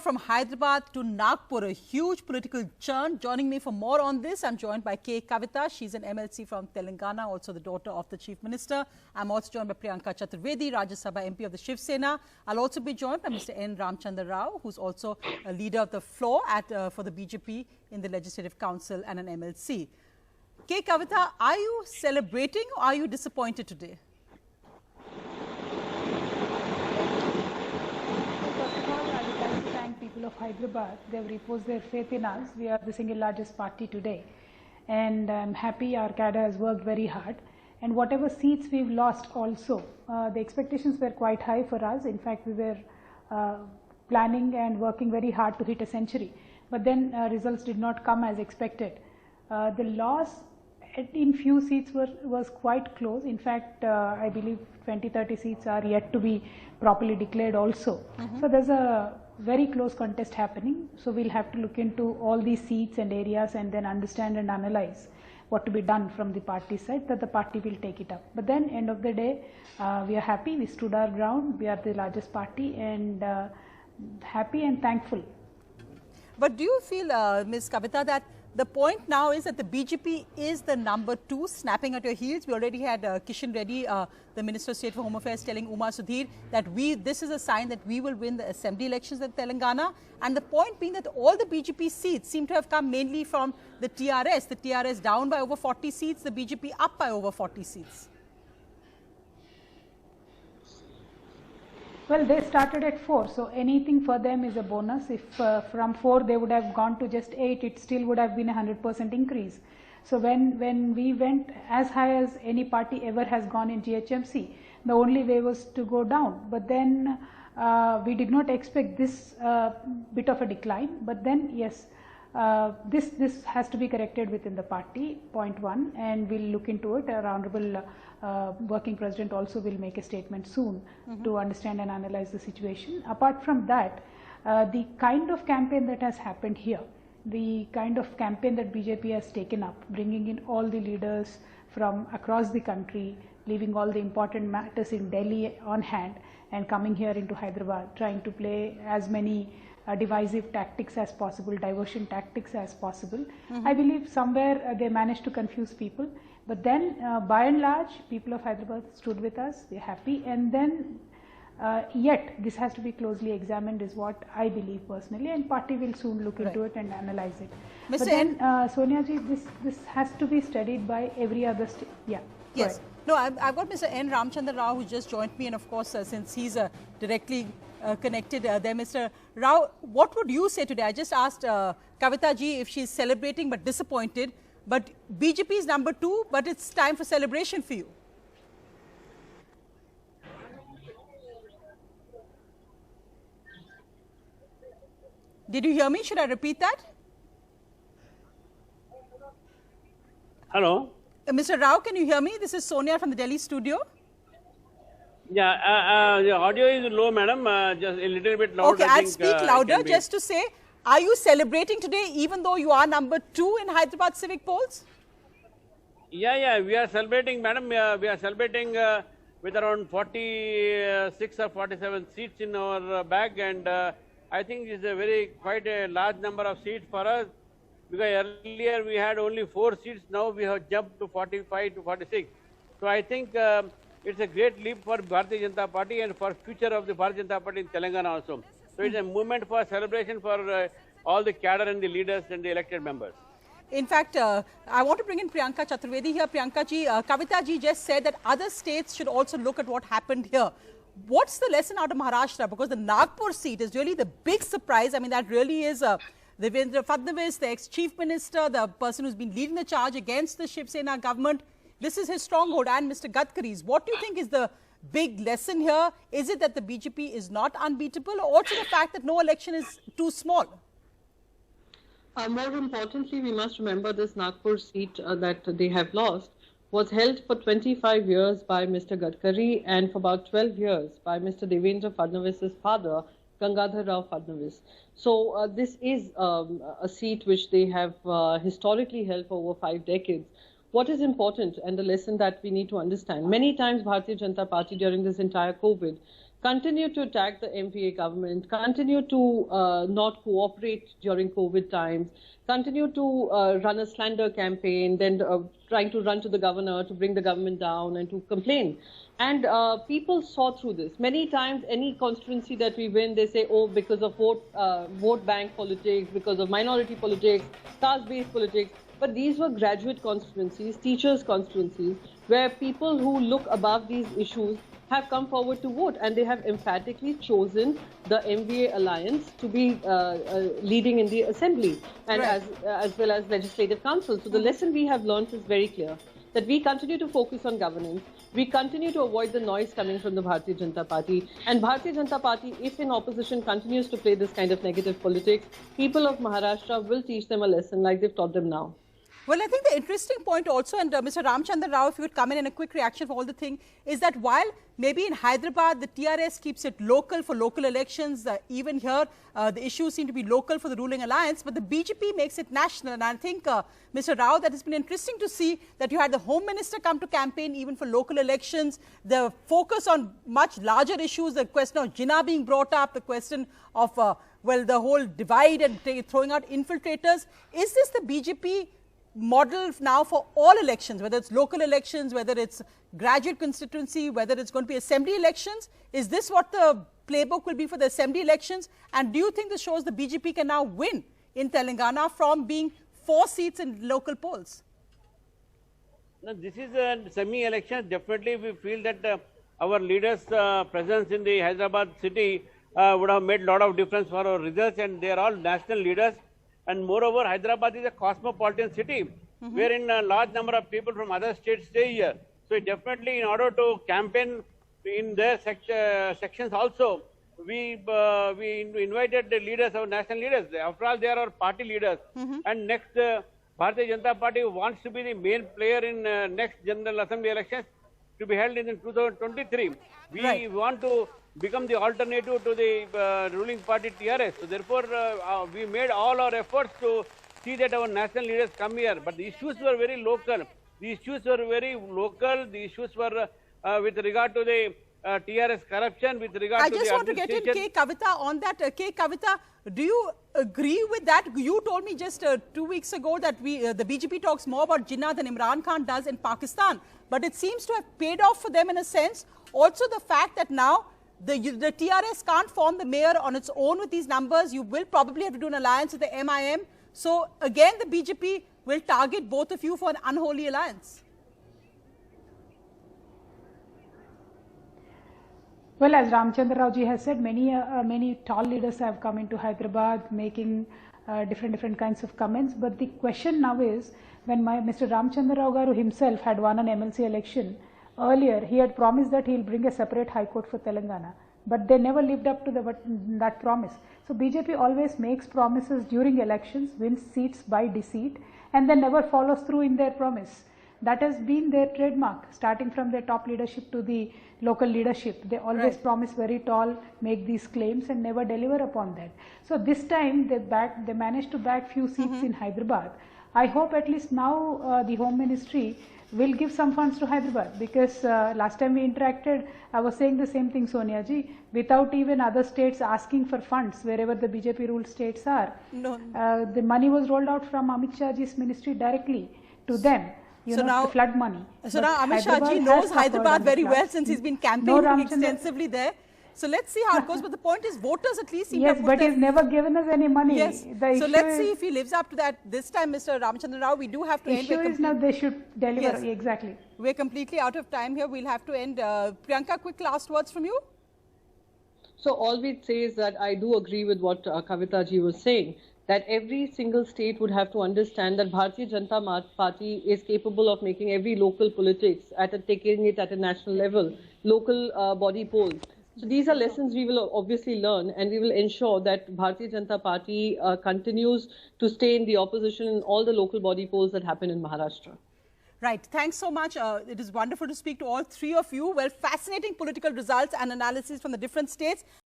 from Hyderabad to Nagpur, a huge political churn. Joining me for more on this, I'm joined by K. Kavita. She's an MLC from Telangana, also the daughter of the Chief Minister. I'm also joined by Priyanka Chaturvedi, Rajya Sabha MP of the Shiv Sena. I'll also be joined by Mr. N. Ramchandra Rao, who's also a leader of the floor for the BJP in the Legislative Council and an MLC. K. Kavita, are you celebrating or are you disappointed today? People of Hyderabad, they have reposed their faith in us. We are the single largest party today, and I'm happy our cadre has worked very hard, and whatever seats we've lost also, the expectations were quite high for us. In fact, we were planning and working very hard to hit a century, but then results did not come as expected. The loss in few seats was quite close. In fact, I believe 20-30 seats are yet to be properly declared also. So there's a very close contest happening. So we'll have to look into all these seats and areas and then understand and analyze what to be done from the party side, that the party will take it up. But then end of the day, we are happy, we stood our ground, we are the largest party, and happy and thankful. But do you feel, Ms. Kavita, that the point now is that the BJP is the number 2, snapping at your heels? We already had Kishan Reddy, the Minister of State for Home Affairs, telling Uma Sudhir that this is a sign that we will win the assembly elections in Telangana. And the point being that all the BJP seats seem to have come mainly from the TRS. The TRS down by over 40 seats, the BJP up by over 40 seats. Well, they started at 4, so anything for them is a bonus. If from 4 they would have gone to just 8, it still would have been a 100% increase. So when we went as high as any party ever has gone in GHMC, the only way was to go down. But then we did not expect this bit of a decline. But then yes, this has to be corrected within the party, point 1, and we'll look into it. Our Honorable Working President also will make a statement soon to understand and analyze the situation. Apart from that, the kind of campaign that has happened here, the kind of campaign that BJP has taken up, bringing in all the leaders from across the country, leaving all the important matters in Delhi on hand and coming here into Hyderabad, trying to play as many divisive tactics as possible, diversion tactics as possible. I believe somewhere they managed to confuse people, but then by and large people of Hyderabad stood with us, they're happy, and then yet this has to be closely examined is what I believe personally, and party will soon look into it and analyze it. Mr. But then Sonia ji, this has to be studied by every other state. Yeah. Yes. No, I've got Mr. N. Ramchandra Rao, who just joined me, and of course since he's directly connected there, Mr. Rao, what would you say today? I just asked Kavita ji if she's celebrating but disappointed, but BJP is number 2, but it's time for celebration for you. Did you hear me? Should I repeat that? Hello. Mr. Rao, can you hear me? This is Sonia from the Delhi studio. Yeah, the audio is low, madam. Just a little bit louder. Okay, I'll speak louder just to say, are you celebrating today even though you are number 2 in Hyderabad civic polls? Yeah, we are celebrating, madam. We are celebrating with around 46 or 47 seats in our bag, and I think it's a quite a large number of seats for us, because earlier we had only 4 seats, now we have jumped to 45 to 46. So I think it's a great leap for Bharatiya Janata Party and for future of the Bharatiya Janata Party in Telangana also. So it's a movement for celebration for all the cadre and the leaders and the elected members. In fact, I want to bring in Priyanka Chaturvedi here. Priyanka ji, Kavita ji just said that other states should also look at what happened here. What's the lesson out of Maharashtra? Because the Nagpur seat is really the big surprise. I mean, that really is Devendra Fadnavis, the ex-chief minister, the person who's been leading the charge against the Shiv Sena government. This is his stronghold, and Mr. Gadkari's. What do you think is the big lesson here? Is it that the BJP is not unbeatable, or also the fact that no election is too small? More importantly, we must remember this Nagpur seat that they have lost was held for 25 years by Mr. Gadkari and for about 12 years by Mr. Devendra Fadnavis's father, Gangadhar Rao Fadnavis. So this is a seat which they have historically held for over 5 decades. What is important and the lesson that we need to understand, many times Bharatiya Janata Party during this entire COVID continue to attack the MVA government, continue to not cooperate during COVID times, continue to run a slander campaign, then trying to run to the governor to bring the government down and to complain. And people saw through this. Many times, any constituency that we win, they say, oh, because of vote bank politics, because of minority politics, caste-based politics. But these were graduate constituencies, teachers' constituencies, where people who look above these issues have come forward to vote, and they have emphatically chosen the MVA alliance to be leading in the assembly and Right. as well as legislative council. So the lesson we have learned is very clear, that we continue to focus on governance. We continue to avoid the noise coming from the Bharatiya Janata Party. And Bharatiya Janata Party, if in opposition, continues to play this kind of negative politics, people of Maharashtra will teach them a lesson like they've taught them now. Well, I think the interesting point also, and Mr. Ramchandra Rao, if you would come in a quick reaction for all the thing, is that while maybe in Hyderabad, the TRS keeps it local for local elections, even here, the issues seem to be local for the ruling alliance, but the BJP makes it national. And I think, Mr. Rao, that has been interesting to see that you had the Home Minister come to campaign even for local elections, the focus on much larger issues, the question of Jinnah being brought up, the question of, well, the whole divide and throwing out infiltrators. Is this the BJP model now for all elections, whether it's local elections, whether it's graduate constituency, whether it's going to be assembly elections? Is this what the playbook will be for the assembly elections? And do you think this shows the BJP can now win in Telangana from being 4 seats in local polls? No, this is a semi-election. Definitely we feel that our leaders' presence in the Hyderabad city would have made a lot of difference for our results, and they are all national leaders. And moreover, Hyderabad is a cosmopolitan city, wherein a large number of people from other states stay here. So definitely, in order to campaign in their sections also, we invited the leaders, our national leaders. After all, they are our party leaders. And next, Bharatiya Janata Party wants to be the main player in next General Assembly elections to be held in 2023. We Right. want to become the alternative to the ruling party TRS. So therefore, we made all our efforts to see that our national leaders come here. But the issues were very local. The issues were very local. The issues were with regard to the TRS corruption, with regard I to just the want to get in administration. K. Kavita on that. K. Kavita, do you agree with that? You told me just 2 weeks ago that the BJP talks more about Jinnah than Imran Khan does in Pakistan. But it seems to have paid off for them in a sense. Also the fact that now the TRS can't form the mayor on its own with these numbers. You will probably have to do an alliance with the MIM. So again, the BJP will target both of you for an unholy alliance. Well, as Ramchandra Rao ji has said, many tall leaders have come into Hyderabad making different kinds of comments. But the question now is, when Mr. Ramchandra Rao Garu himself had won an MLC election, earlier he had promised that he will bring a separate high court for Telangana. But they never lived up to that promise. So BJP always makes promises during elections, wins seats by deceit, and then never follows through in their promise. That has been their trademark, starting from their top leadership to the local leadership. They always promise very tall, make these claims and never deliver upon that. So this time they managed to bag few seats in Hyderabad. I hope at least now the Home Ministry will give some funds to Hyderabad, because last time we interacted, I was saying the same thing, Sonia ji, without even other states asking for funds wherever the BJP ruled states are. No. The money was rolled out from Amit Shah ji's ministry directly to them. You know, now, the flood money. So But now Amit Shah ji Hyderabad knows has suffered Hyderabad under very well floods. since he's been No, campaigning Ramchandra. extensively there. So let's see how it goes. But the point is, voters at least seem to Yes, have put but their- he's never given us any money. Yes. The So issue let's is, see if he lives up to that this time, Mr. Ramchandra Rao. We do have to end. issue is now they should deliver. Yes. Exactly. We're completely out of time here. We'll have to end. Priyanka, quick last words from you. So all we'd say is that I do agree with what Kavita ji was saying, that every single state would have to understand that Bharatiya Janata Party is capable of making every local politics, taking it at a national level, local body polls. So these are lessons we will obviously learn, and we will ensure that Bharatiya Janata Party continues to stay in the opposition in all the local body polls that happen in Maharashtra. Right. Thanks so much. It is wonderful to speak to all three of you. Well, fascinating political results and analysis from the different states.